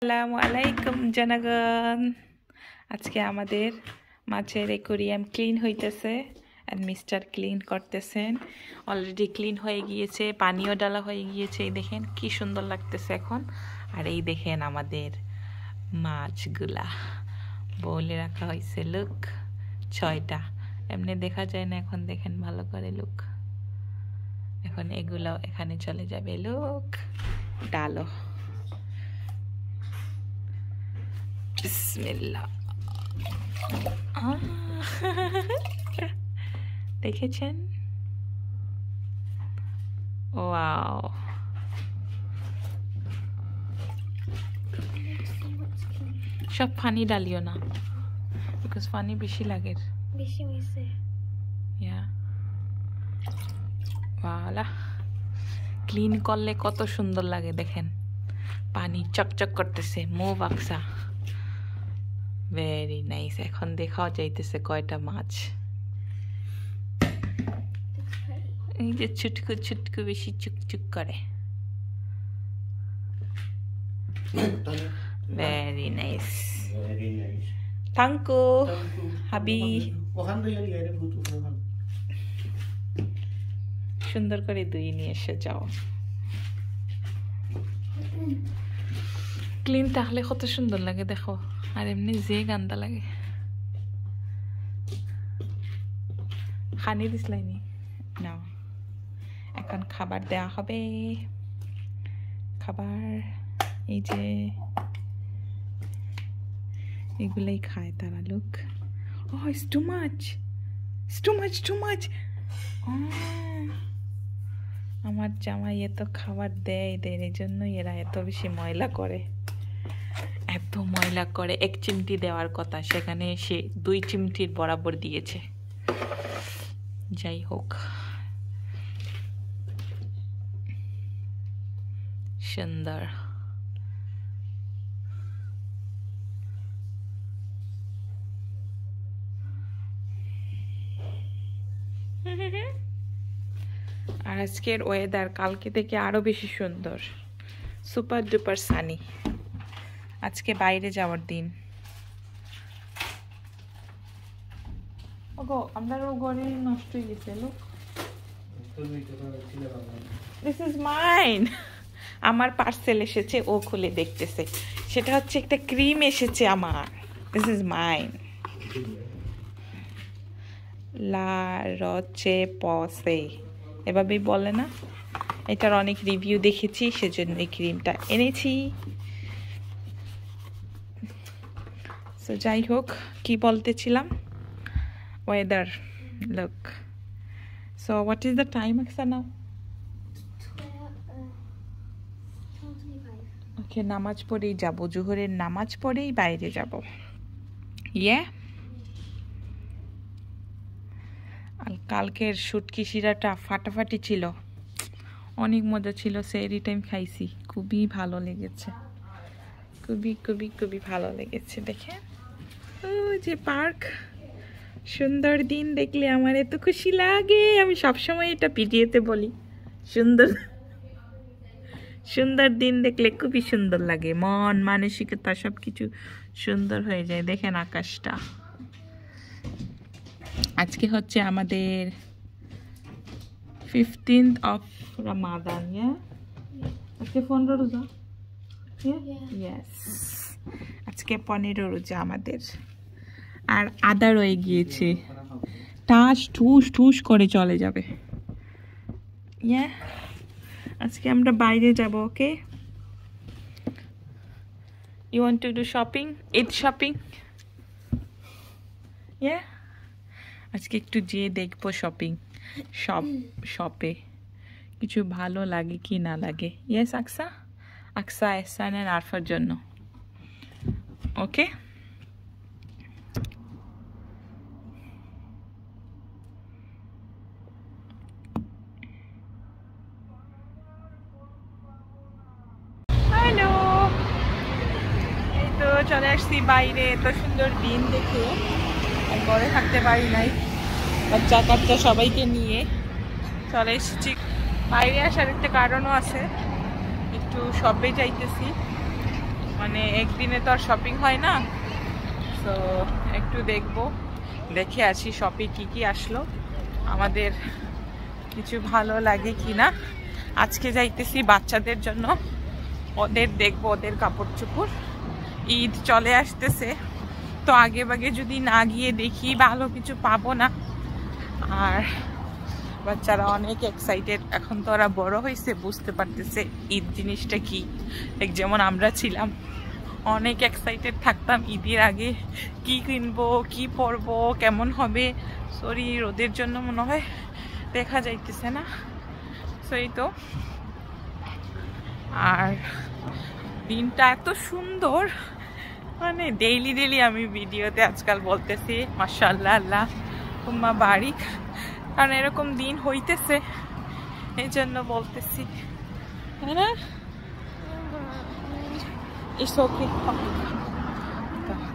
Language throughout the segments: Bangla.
আসসালামু আলাইকুম জনগণ। আজকে আমাদের মাছের অ্যাকোয়ারিয়াম ক্লিন হইতেছে আর মিস্টার ক্লিন করতেছেন। অলরেডি ক্লিন হয়ে গিয়েছে, পানিও ডালা হয়ে গিয়েছে। এই দেখেন কি সুন্দর লাগতেছে এখন। আর এই দেখেন আমাদের মাছগুলা বলে রাখা হয়েছে। লুক 6টা, এমনি দেখা যায় না, এখন দেখেন ভালো করে। লুক এখন এগুলো এখানে চলে যাবে। লুক ডালো, বিসমিল্লাহ। দেখেছেন? ওয়াও, সব পানি ডালিও না, বিকজ পানি বেশি লাগে। বেশি হইছে। ইয়া ওয়ালা, ক্লিন করলে কত সুন্দর লাগে দেখেন। পানি চকচক করতেছে, মুভ আকসা, ভেরি নাইস। এখন দেখাও যাইতেছে কয়টা মাছ। এই যে ছুটকু ছুটকু বেশি চুকচুক করে। ভেরি নাইস, থ্যাংক ইউ হাবি। সুন্দর করে ধুয়ে নিয়ে এসে যাও। ক্লিন তাহলে কত সুন্দর লাগে দেখো, আর এমনি যে গান্দা লাগে। খানি দিসলাইনি না, এখন খাবার দেওয়া হবে। খাবার এই যে এগুলাই খায় তারা। লোক, ও it's too much, it's too much, too much. আমার জামাই এত খাবার দেয়, এদের এই জন্য এরা এত বেশি ময়লা করে, এত ময়লা করে। 1 চিমটি দেওয়ার কথা, সেখানে সে 2 চিমটির বরাবর দিয়েছে। যাই হোক, সুন্দর। আর আজকের ওয়েদার কালকে থেকে আরো বেশি সুন্দর, সুপার ডুপার সানি। আজকে বাইরে যাওয়ার দিন। ওগো, আমরা ঘরে নষ্ট হয়ে গেছে। লোক, দিস ইজ মাইন। আমার পার্সেল এসেছে, ও খুলে দেখতেছে। সেটা হচ্ছে একটা ক্রিম এসেছে আমার। This is mine. লা রচে পসে এভাবেই বলে না? এটার অনেক রিভিউ দেখেছি, সেজন্য এই ক্রিমটা এনেছি। তো যাই হোক, কি বলতেছিলাম, weather. Look, so what is the time Aqsa now? 12:25. Okay, নামাজ পড়েই যাব, জোহরের নামাজ পড়েই বাইরে যাব। ইয়ে, আর কালকের শুটকি শিরাটা ফাটাফাটি ছিল, অনেক মজা ছিল। সেরি টাইম খাইছি, খুবই ভালো লেগেছে, খুবই খুবই খুবই ভালো লেগেছে। দেখেন ওই যে পার্ক, সুন্দর দিন দেখলে আমার এত খুশি লাগে। আমি সবসময় এটা ভিডিওতে বলি, সুন্দর সুন্দর দিন দেখলে খুবই সুন্দর লাগে, মন মানসিকতা সবকিছু সুন্দর হয়ে যায়। দেখেন আকাশটা। আজকে হচ্ছে আমাদের 15th of Ramadan, আজকে 15 রোজা। ইয়েস, আজকে 15 রোজা আমাদের। আর আদা রয়ে গিয়েছে, টাস ঠুস ঠুস করে চলে যাবে। আজকে আমরা বাইরে যাব। Okay, you want to do shopping, Eid shopping? আজকে একটু যেয়ে দেখবো শপিং, শপে কিছু ভালো লাগে কি না লাগে। ইয়েস আকসা, আকসা এহসান আর আরফার জন্য। ওকে, হ্যালো। এই তো চলে আসছি বাইরে, এত সুন্দর দিন দেখে আর ঘরে থাকতে পারি নাই। বাচ্চা কাচ্চা সবাইকে নিয়ে চলে এসেছি। বাইরে আসার একটা কারণও আছে, একটু শপে যাইতেছি। মানে একদিনে তো আর শপিং হয় না, তো একটু দেখবো, দেখে আসি শপে কি কি আসলো, আমাদের কিছু ভালো লাগে কিনা। আজকে যাইতেছি বাচ্চাদের জন্য, ওদের দেখবো, ওদের কাপড় চোপড়। ঈদ চলে আসতেছে, তো আগে ভাগে যদি না গিয়ে দেখি ভালো কিছু পাবো না। আর বাচ্চারা অনেক এক্সাইটেড, এখন তো ওরা বড় হয়েছে, বুঝতে পারতেছে ঈদ জিনিসটা কি। যেমন আমরা ছিলাম, অনেক এক্সাইটেড থাকতাম ঈদের আগে, কি কিনবো, কি পরবো, কেমন হবে। সরি, ওদের জন্য মনে হয় দেখা যাইতেছে না। সেই তো, আর দিনটা এত সুন্দর, মানে ডেইলি ডেইলি আমি ভিডিওতে আজকাল বলতেছি মাশাআল্লাহ, আল্লাহ তুম্মা বারিক, কারণ এরকম দিন হইতেছে, এই জন্য বলতেছি, তাই না?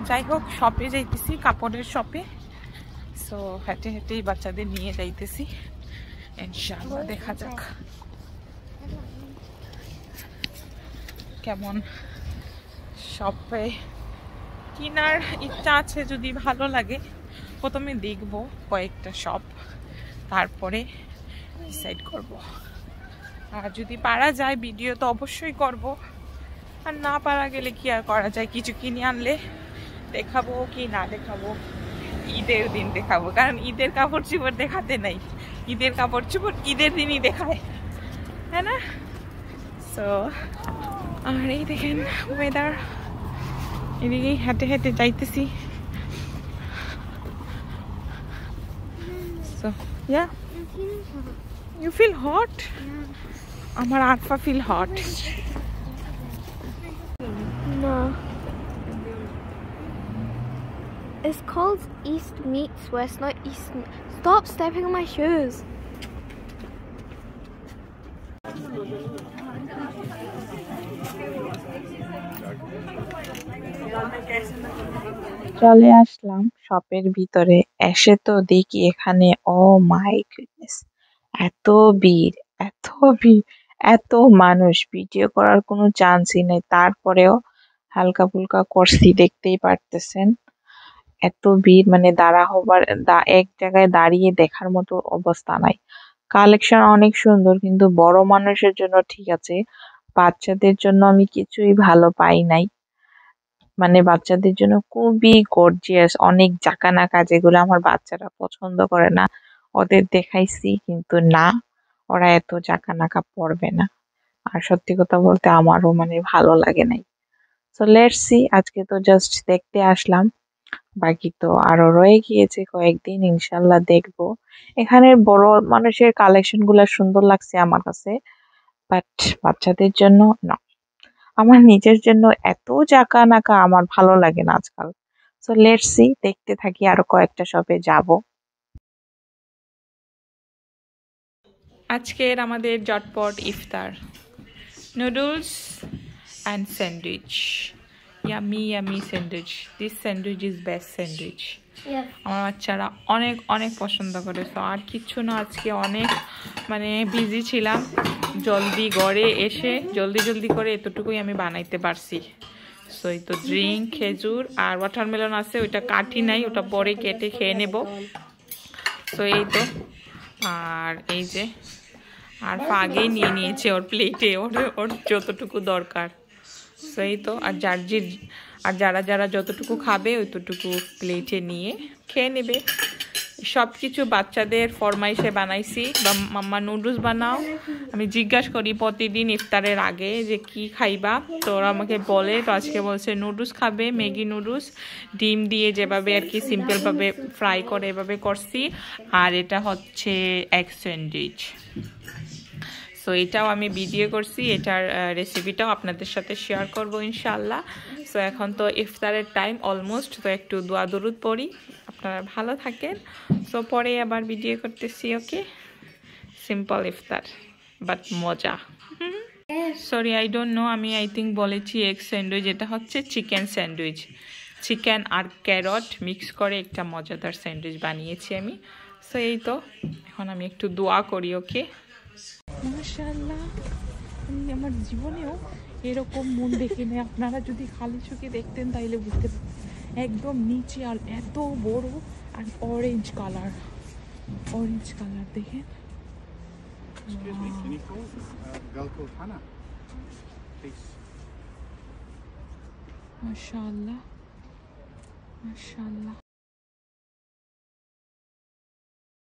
যাই হোক, শপে যাইতেছি, কাপড়ের শপে। সো হেঁটে হেঁটেই বাচ্চাদের নিয়ে যাইতেছি, ইনশাআল্লাহ দেখা যাক কেমন। শপে কেনার ইচ্ছা আছে, যদি ভালো লাগে প্রথমে দেখবো কয়েকটা শপ, তারপরে ডিসাইড করব। আর যদি পারা যায় ভিডিও তো অবশ্যই করব, আর না পারা গেলে কি আর করা যায়, কিছু কিনে আনলে দেখাবো, কি না দেখাবো ঈদের দিন দেখাবো, কারণ ঈদের কাপড় চোপড় দেখাতে নাই, ঈদের কাপড় চোপড় ঈদের দিনই দেখায়, তাই না? সো আর এই দেখেন ওয়েদার, এদিকেই হেঁটে হেঁটে যাইতেছি। So yeah, you feel hot? আমার Arfa feel hot. No. It's called East meets West, not East. Stop stepping on my shoes. চলে আসলাম শপের ভিতরে, এসে তো দেখি এখানে ও মাই গুডনেস, এত ভিড়, এত ভিড়, এত মানুষ, ভিডিও করার কোনো চান্সই নেই, তারপরেও হালকা ফুলকা করছি, দেখতেই পারতেছেন এত ভিড়, মানে দাঁড়া হবার এক জায়গায় দাঁড়িয়ে দেখার মতো অবস্থা নাই। কালেকশন অনেক সুন্দর, কিন্তু বড় মানুষের জন্য ঠিক আছে, বাচ্চাদের জন্য আমি কিছুই ভালো পাই নাই। মানে বাচ্চাদের জন্য খুবই গর্জিয়াস, অনেক জাকানাকা, যেগুলো আমার বাচ্চারা পছন্দ করে না, ওদের দেখাইছি, কিন্তু না, ওরা এত জাকানাকা পরবে না। আর সত্যি কথা বলতে আমারও মানে ভালো লাগে নাই। সো লেটস সি, আজকে তো জাস্ট দেখতে আসলাম, বাকি তো আরো রয়ে গিয়েছে কয়েকদিন, ইনশাল্লাহ দেখবো। এখানের বড় মানুষের কালেকশন গুলা সুন্দর লাগছে আমার কাছে, বাট বাচ্চাদের জন্য না, আমার নিজের জন্য এত জাকানাকা আমার ভালো লাগে না আজকাল। সো লেটস সি, দেখতে থাকি, আরো কয়েকটা শপে যাব। আজকের আমাদের জটপট ইফতার, noodles and sandwich, yummy yummy sandwich, this sandwich is best sandwich. আমার বাচ্চারা অনেক অনেক পছন্দ করে। তো আর কিচ্ছু না, আজকে অনেক মানে বিজি ছিলাম, জলদি ঘরে এসে জলদি জলদি করে এতটুকুই আমি বানাইতে পারছি। সো এই তো ড্রিঙ্ক, খেজুর আর ওয়াটারমেলন আছে, ওইটা কাটি নাই, ওটা পরে কেটে খেয়ে নেব। সো এই তো, আর এই যে আর আগেই নিয়ে নিয়েছে ওর প্লেটে, ওর যতটুকু দরকার। সেই তো, আর যারা যারা যতটুকু খাবে ওইতটুকু প্লেটে নিয়ে খেয়ে নেবে। সব কিছু বাচ্চাদের ফরমাইশে বানাইছি, বা মাম্মা নুডলস বানাও, আমি জিজ্ঞাসা করি প্রতিদিন ইফতারের আগে যে কি খাইবা, তো ওরা আমাকে বলে, তো আজকে বলছে নুডলস খাবে, ম্যাগি নুডলস, ডিম দিয়ে যেভাবে আর কি সিম্পলভাবে ফ্রাই করে এভাবে করছি, আর এটা হচ্ছে এগ স্যান্ডউইচ। সো এটাও আমি ভিডিও করছি, এটার রেসিপিটাও আপনাদের সাথে শেয়ার করব ইনশাআল্লাহ। সো এখন তো ইফতারের টাইম অলমোস্ট, তো একটু দোয়া দরুদ পড়ি, আপনারা ভালো থাকেন। সো পরে আবার ভিডিও করতেছি, ওকে? সিম্পল ইফতার বাট মজা। সরি, আই ডোন্ট নো, আমি আই থিঙ্ক বলেছি এগ স্যান্ডউইচ, এটা হচ্ছে চিকেন স্যান্ডউইচ, চিকেন আর ক্যারট মিক্স করে একটা মজাদার স্যান্ডউইচ বানিয়েছি আমি। সো এই তো, এখন আমি একটু দোয়া করি, ওকে? মাশাআল্লাহ, আমি আমার জীবনেও এরকম মন দেখে নেই। আপনারা যদি খালি চোখে দেখতেন তাইলে বুঝতে পারতেন। একদম নিচে আর এত বড় আর অরেঞ্জ কালার দেখেন। Excuse me, can you call a girl called Hannah? Please. মাশাআল্লাহ মাশাআল্লাহ।